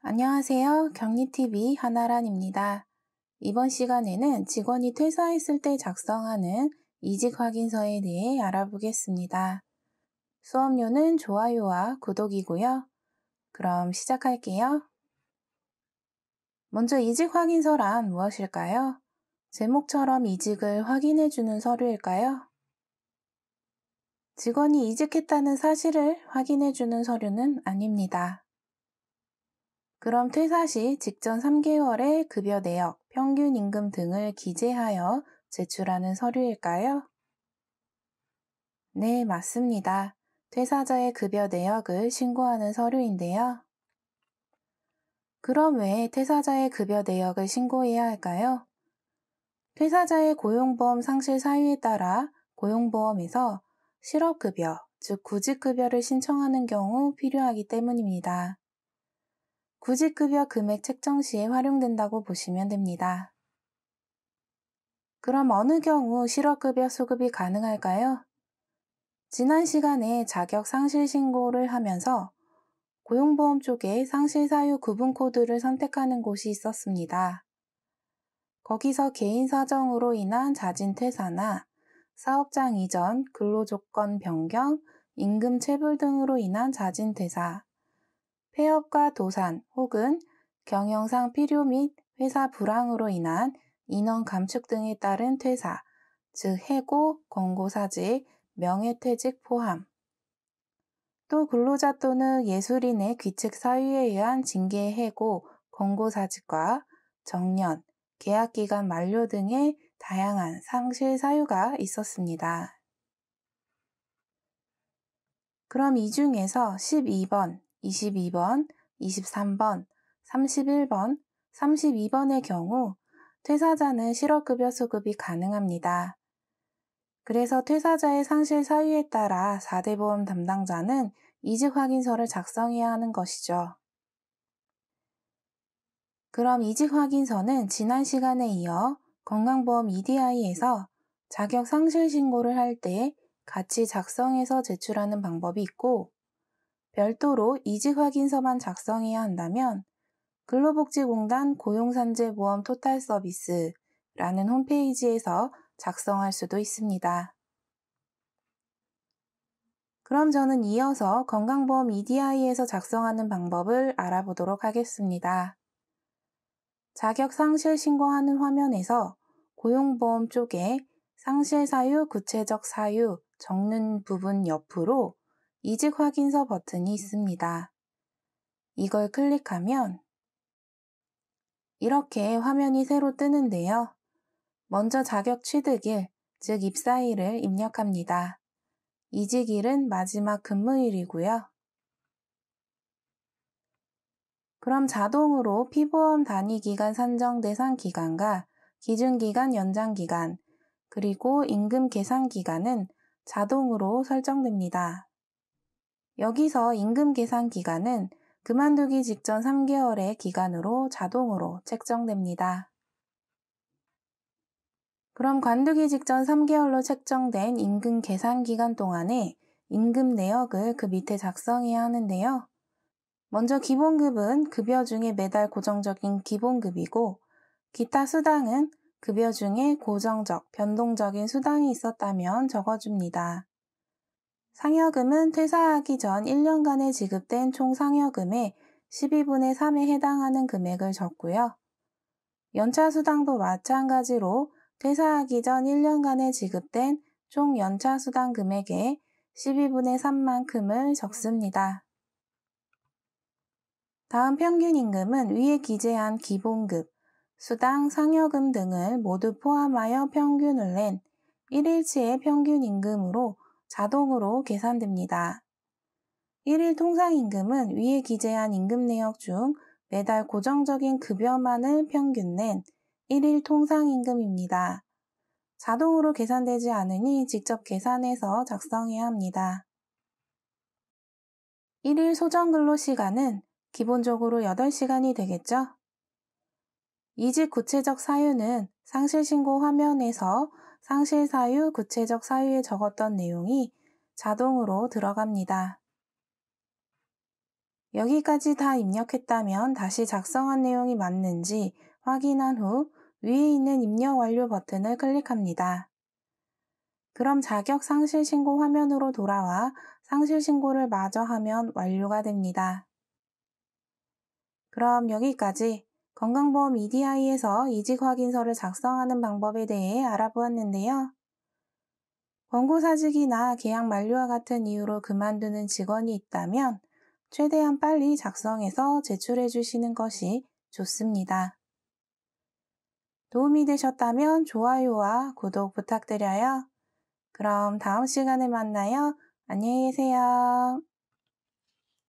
안녕하세요. 격리TV 한아란입니다. 이번 시간에는 직원이 퇴사했을 때 작성하는 이직 확인서에 대해 알아보겠습니다. 수업료는 좋아요와 구독이고요. 그럼 시작할게요. 먼저 이직 확인서란 무엇일까요? 제목처럼 이직을 확인해주는 서류일까요? 직원이 이직했다는 사실을 확인해주는 서류는 아닙니다. 그럼 퇴사 시 직전 3개월의 급여 내역, 평균 임금 등을 기재하여 제출하는 서류일까요? 네, 맞습니다. 퇴사자의 급여 내역을 신고하는 서류인데요. 그럼 왜 퇴사자의 급여 내역을 신고해야 할까요? 퇴사자의 고용보험 상실 사유에 따라 고용보험에서 실업급여, 즉 구직급여를 신청하는 경우 필요하기 때문입니다. 구직급여 금액 책정 시에 활용된다고 보시면 됩니다. 그럼 어느 경우 실업급여 수급이 가능할까요? 지난 시간에 자격 상실 신고를 하면서 고용보험 쪽에 상실 사유 구분 코드를 선택하는 곳이 있었습니다. 거기서 개인 사정으로 인한 자진 퇴사나 사업장 이전, 근로조건 변경, 임금 체불 등으로 인한 자진 퇴사, 폐업과 도산 혹은 경영상 필요 및 회사 불황으로 인한 인원 감축 등에 따른 퇴사, 즉 해고, 권고사직, 명예퇴직 포함, 또 근로자 또는 예술인의 귀책 사유에 의한 징계 해고, 권고사직과 정년, 계약기간 만료 등의 다양한 상실 사유가 있었습니다. 그럼 이 중에서 12번, 22번, 23번, 31번, 32번의 경우 퇴사자는 실업급여 수급이 가능합니다. 그래서 퇴사자의 상실 사유에 따라 4대 보험 담당자는 이직 확인서를 작성해야 하는 것이죠. 그럼 이직 확인서는 지난 시간에 이어 건강보험 EDI에서 자격 상실 신고를 할 때 같이 작성해서 제출하는 방법이 있고, 별도로 이직 확인서만 작성해야 한다면 근로복지공단 고용산재보험 토탈 서비스라는 홈페이지에서 작성할 수도 있습니다. 그럼 저는 이어서 건강보험 EDI에서 작성하는 방법을 알아보도록 하겠습니다. 자격 상실 신고하는 화면에서 고용보험 쪽에 상실 사유, 구체적 사유 적는 부분 옆으로 이직 확인서 버튼이 있습니다. 이걸 클릭하면 이렇게 화면이 새로 뜨는데요. 먼저 자격 취득일, 즉 입사일을 입력합니다. 이직일은 마지막 근무일이고요. 그럼 자동으로 피보험 단위기간 산정 대상 기간과 기준기간 연장 기간, 그리고 임금 계산 기간은 자동으로 설정됩니다. 여기서 임금 계산 기간은 그만두기 직전 3개월의 기간으로 자동으로 책정됩니다. 그럼 관두기 직전 3개월로 책정된 임금 계산 기간 동안에 임금 내역을 그 밑에 작성해야 하는데요. 먼저 기본급은 급여 중에 매달 고정적인 기본급이고, 기타 수당은 급여 중에 고정적, 변동적인 수당이 있었다면 적어줍니다. 상여금은 퇴사하기 전 1년간에 지급된 총 상여금의 12분의 3에 해당하는 금액을 적고요. 연차수당도 마찬가지로 퇴사하기 전 1년간에 지급된 총 연차수당 금액의 12분의 3만큼을 적습니다. 다음 평균임금은 위에 기재한 기본급, 수당, 상여금 등을 모두 포함하여 평균을 낸 1일치의 평균임금으로 자동으로 계산됩니다. 1일 통상임금은 위에 기재한 임금 내역 중 매달 고정적인 급여만을 평균 낸 1일 통상임금입니다. 자동으로 계산되지 않으니 직접 계산해서 작성해야 합니다. 1일 소정근로시간은 기본적으로 8시간이 되겠죠? 이직 구체적 사유는 상실신고 화면에서 상실사유, 구체적 사유에 적었던 내용이 자동으로 들어갑니다. 여기까지 다 입력했다면 다시 작성한 내용이 맞는지 확인한 후 위에 있는 입력 완료 버튼을 클릭합니다. 그럼 자격 상실 신고 화면으로 돌아와 상실 신고를 마저 하면 완료가 됩니다. 그럼 여기까지 건강보험 EDI에서 이직 확인서를 작성하는 방법에 대해 알아보았는데요. 권고사직이나 계약 만료와 같은 이유로 그만두는 직원이 있다면 최대한 빨리 작성해서 제출해 주시는 것이 좋습니다. 도움이 되셨다면 좋아요와 구독 부탁드려요. 그럼 다음 시간에 만나요. 안녕히 계세요.